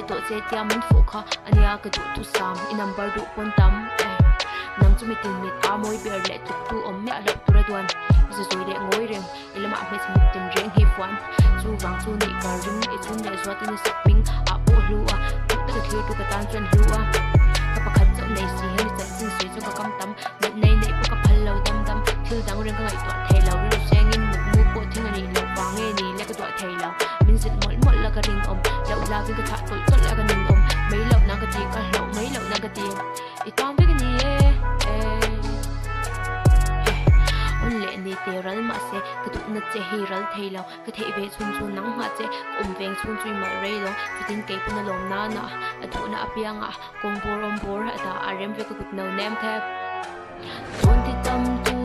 lai to che tia min fu kha ania ka du tu sam in number du pon tam nang chu mi tin mit a moi ber le tu om me ala tura duan zu zui le ngoi reng ilama me mit tin reng hi fuan chu wang chu ni ka ring e chun le zwa tin saping a po lu a tu ta thli tu ka tan chen lu a ka pakhat chau nei si he ni chan sin se chu ka kam tam nei nei ko ka phal lo dam dam thil dang reng ka ngai to thei lo lu seng in mu mu po thing ani lo wang e ni le ka to thei lo min sit mol mol la ka ring om la u la vin ka tha tol tol la ka ning om mấy lâu nang ka ti ka lo mấy lâu nang ka ti I tam ve ni on le ni te ral ma se ka tu na che hi ral thei lo ka thei ve chun chun nang ma che om veng chun chui ma rei lo tin ke pun lom na na a thu na apiang a kong bor om bor da arem ve ka kut no nem the chun ti tam tu